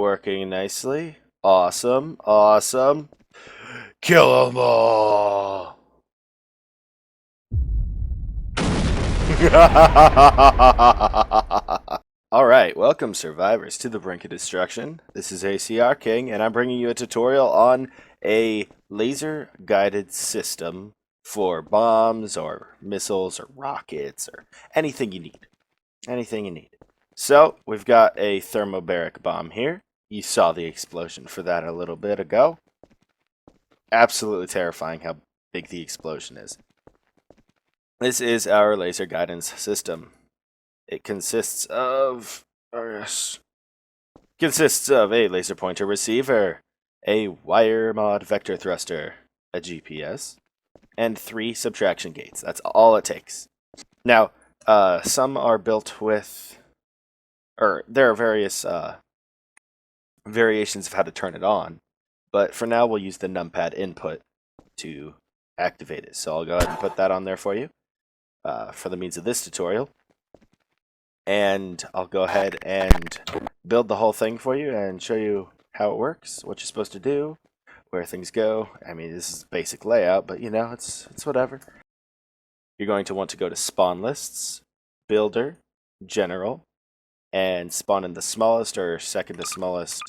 working nicely. Awesome, awesome. Kill them all! Alright, welcome survivors to the Brink of Destruction. This is ACR King, and I'm bringing you a tutorial on a laser-guided system for bombs, or missiles, or rockets, or anything you need. Anything you need. So, we've got a thermobaric bomb here. You saw the explosion for that a little bit ago. Absolutely terrifying how big the explosion is. This is our laser guidance system. It consists of a laser pointer receiver, a WireMod vector thruster, a GPS, and 3 subtraction gates. That's all it takes. Now, some are built with, or there are various variations of how to turn it on, but for now we'll use the numpad input to activate it. So I'll go ahead and put that on there for you for the means of this tutorial. And I'll go ahead and build the whole thing for you and show you how it works, what you're supposed to do, where things go. I mean, this is basic layout, but you know, it's whatever. You're going to want to go to spawn lists, builder, general, and spawn in the smallest or second to smallest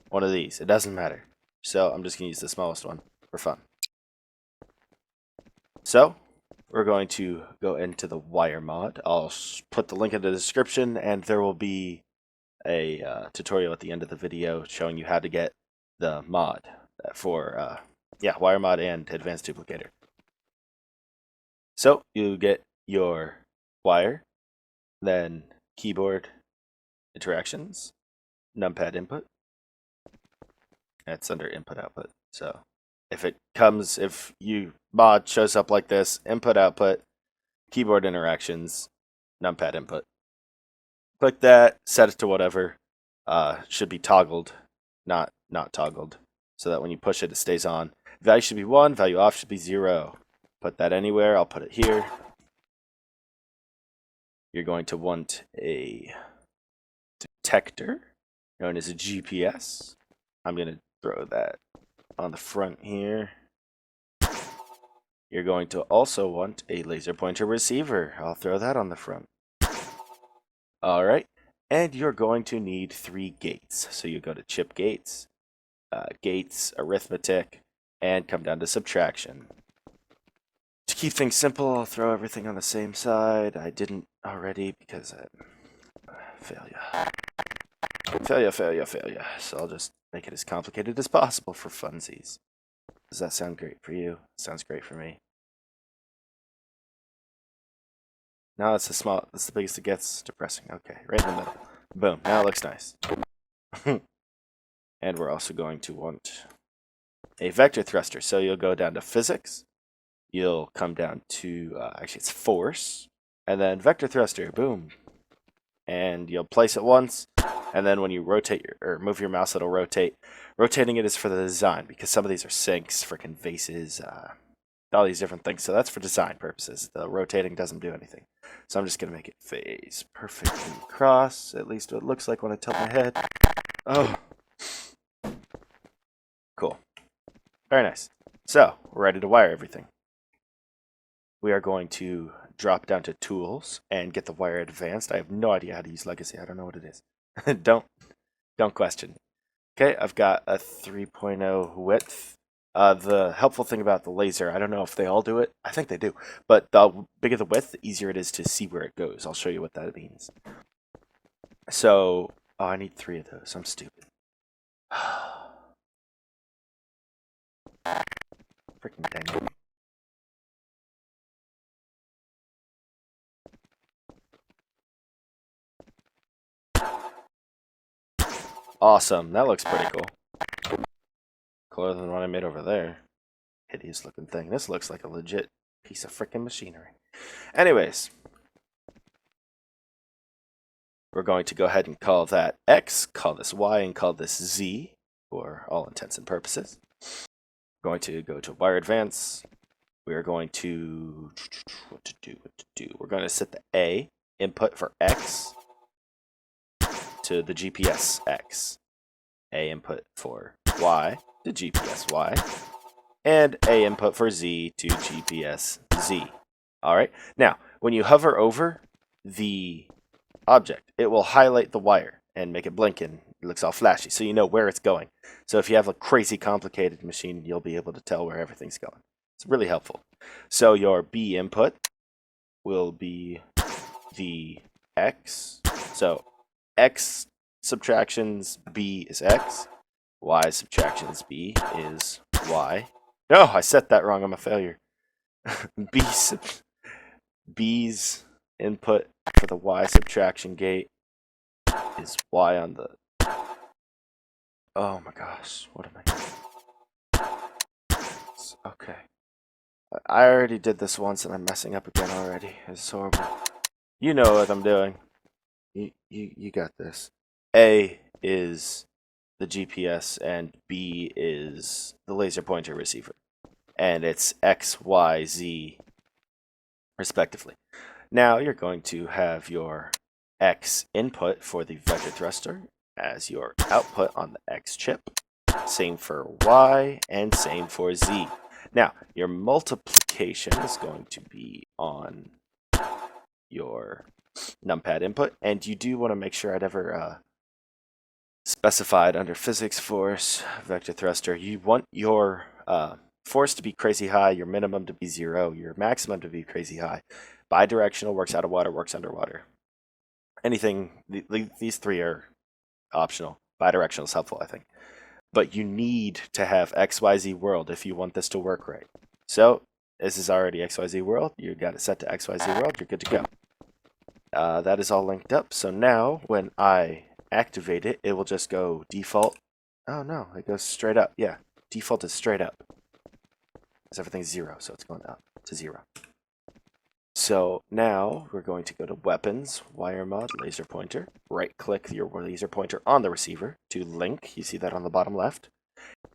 one of these. It doesn't matter. So I'm just going to use the smallest one for fun. So we're going to go into the WireMod. I'll put the link in the description, and there will be a tutorial at the end of the video showing you how to get the mod for WireMod and Advanced Duplicator. So you get your wire, then keyboard interactions, numpad input. That's under input output. So if you mod shows up like this, input output, keyboard interactions, numpad input. Click that, set it to whatever. Should be toggled, not toggled, so that when you push it, it stays on. Value should be 1, value off should be 0. Put that anywhere, I'll put it here. You're going to want a detector, known as a GPS. I'm going to throw that on the front here. You're going to also want a laser pointer receiver. I'll throw that on the front. Alright, and you're going to need 3 gates. So you go to chip gates, gates, arithmetic, and come down to subtraction. To keep things simple, I'll throw everything on the same side. I didn't already because failure. So I'll just make it as complicated as possible for funsies. Does that sound great for you? Sounds great for me. Now that's the biggest it gets. Depressing. Okay, right in the middle. Boom. Now it looks nice. And we're also going to want a vector thruster. So you'll go down to physics. You'll come down to actually it's force, and then vector thruster. Boom. And you'll place it once. And then when you rotate or move your mouse, it'll rotate. Rotating it is for the design, because some of these are sinks, freaking vases, all these different things. So that's for design purposes. The rotating doesn't do anything. So I'm just going to make it face perfectly across, at least what it looks like when I tilt my head. Oh. Cool. Very nice. So we're ready to wire everything. We are going to drop down to tools and get the wire advanced. I have no idea how to use legacy. I don't know what it is. Don't question. Okay, I've got a 3.0 width. The helpful thing about the laser, I don't know if they all do it. I think they do. But the bigger the width, the easier it is to see where it goes. I'll show you what that means. So, I need 3 of those. I'm stupid. Freaking dang it. Awesome. That looks pretty cool. Cooler than what I made over there. Hideous looking thing. This looks like a legit piece of freaking machinery. Anyways, we're going to go ahead and call that X, call this Y, and call this Z for all intents and purposes. We're going to go to wire advance. We are going to what to do. We're going to set the A input for X to the GPS X. A input for Y to GPS Y, and A input for Z to GPS Z. All right. Now, when you hover over the object, it will highlight the wire and make it blink, and it looks all flashy, so you know where it's going. So if you have a crazy complicated machine, you'll be able to tell where everything's going. It's really helpful. So your B input will be the X. So X subtractions B is X. Y subtractions B is Y. No, I set that wrong. I'm a failure. B's input for the Y subtraction gate is Y on the... Oh my gosh, what am I doing? Okay. I already did this once and I'm messing up again already. It's horrible. You know what I'm doing. You got this. A is the GPS and B is the laser pointer receiver. And it's X, Y, Z respectively. Now you're going to have your X input for the vector thruster as your output on the X chip. Same for Y and same for Z. Now, your multiplication is going to be on your numpad input, and you do want to make sure I'd ever specified under physics force, vector thruster, you want your force to be crazy high, your minimum to be 0, your maximum to be crazy high. Bidirectional works out of water, works underwater. Anything, these three are optional. Bidirectional is helpful, I think. But you need to have XYZ world if you want this to work right. So this is already XYZ world. You got it set to XYZ world. You're good to go. That is all linked up. So now when I activate it, it will just go default. Oh no, it goes straight up. Yeah, default is straight up. Because everything's 0, so it's going up to 0. So now we're going to go to Weapons, WireMod, Laser Pointer. Right-click your laser pointer on the receiver to link. You see that on the bottom left.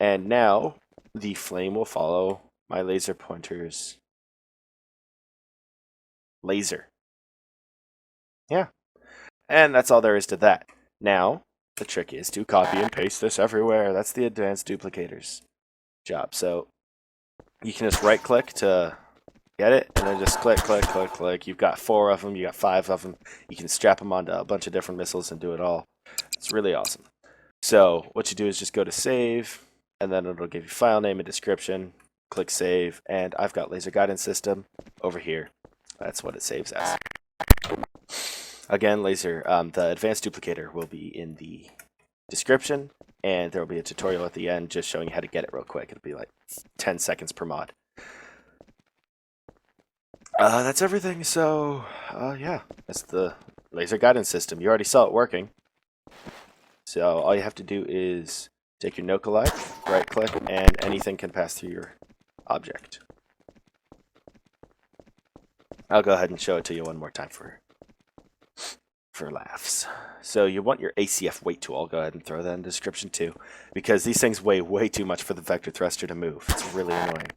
And now the flame will follow my laser pointer's laser. Yeah. And that's all there is to that. Now, the trick is to copy and paste this everywhere. That's the advanced duplicator's job. So you can just right-click to get it, and then just click, click, click, click. You've got 4 of them, you got 5 of them. You can strap them onto a bunch of different missiles and do it all. It's really awesome. So what you do is just go to save, and then it'll give you file name and description. Click save, and I've got laser guidance system over here. That's what it saves as. Again, the advanced duplicator will be in the description, and there will be a tutorial at the end just showing you how to get it real quick. It'll be like 10 seconds per mod. That's everything. So, yeah, that's the laser guidance system. You already saw it working. So all you have to do is take your Nocolite, right-click, and anything can pass through your object. I'll go ahead and show it to you one more time for laughs. So you want your ACF Weight tool. I'll go ahead and throw that in the description too, because these things weigh way too much for the vector thruster to move. It's really annoying.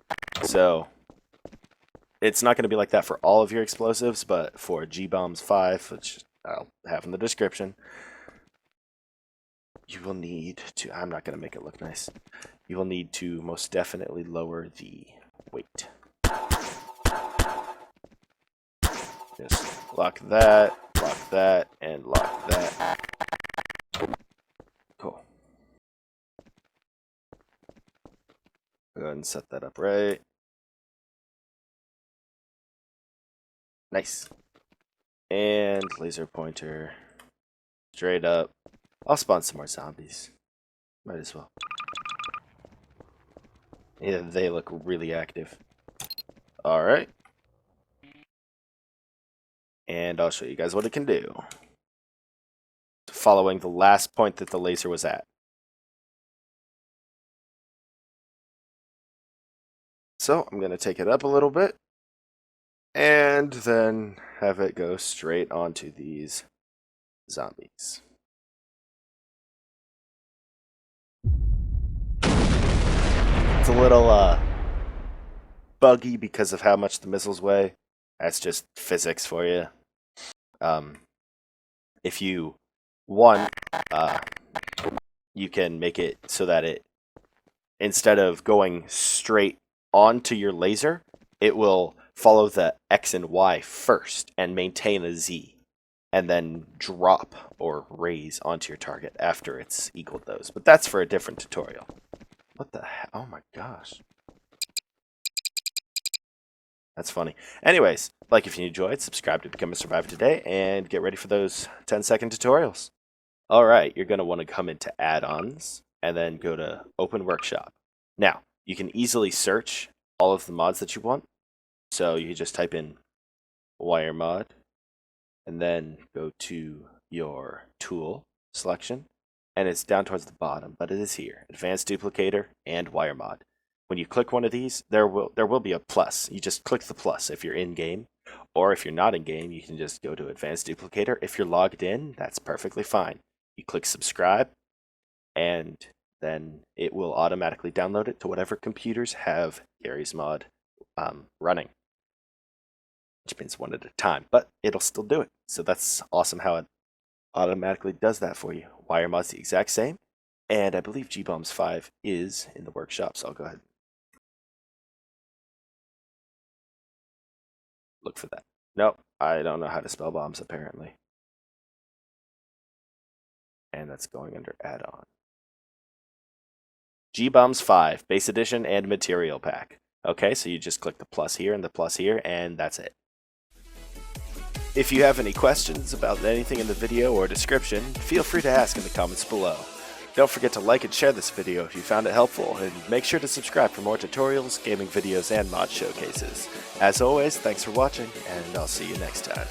So it's not going to be like that for all of your explosives, but for GBombs 5, which I'll have in the description, you will need to... I'm not going to make it look nice. You will need to most definitely lower the weight. Just lock that, and lock that. Cool. Go ahead and set that up right. Nice. And laser pointer straight up. I'll spawn some more zombies. Might as well. Yeah, they look really active. Alright. And I'll show you guys what it can do. Following the last point that the laser was at. So I'm going to take it up a little bit. And then have it go straight onto these zombies. It's a little buggy because of how much the missiles weigh. That's just physics for you. If you want you can make it so that it, instead of going straight onto your laser, it will follow the X and Y first and maintain a Z, and then drop or raise onto your target after it's equaled those. But that's for a different tutorial. What the heck? Oh my gosh. That's funny. Anyways, like if you enjoyed, subscribe to become a survivor today, and get ready for those 10-second tutorials. All right, you're going to want to come into add-ons and then go to open workshop. Now, you can easily search all of the mods that you want. So you just type in WireMod and then go to your tool selection, and it's down towards the bottom, but it is here, Advanced Duplicator and WireMod. When you click one of these, there will be a plus. You just click the plus if you're in game, or if you're not in game, you can just go to Advanced Duplicator. If you're logged in, that's perfectly fine. You click subscribe, and then it will automatically download it to whatever computers have Garrys mod running, which means one at a time, but it'll still do it. So that's awesome how it automatically does that for you. WireMod's the exact same, and I believe GBombs 5 is in the workshop, so I'll go ahead. Look for that. Nope, I don't know how to spell bombs apparently. And that's going under add-on. GBombs 5, base edition and material pack. Okay, so you just click the plus here and the plus here, and that's it. If you have any questions about anything in the video or description, feel free to ask in the comments below. Don't forget to like and share this video if you found it helpful, and make sure to subscribe for more tutorials, gaming videos, and mod showcases. As always, thanks for watching, and I'll see you next time.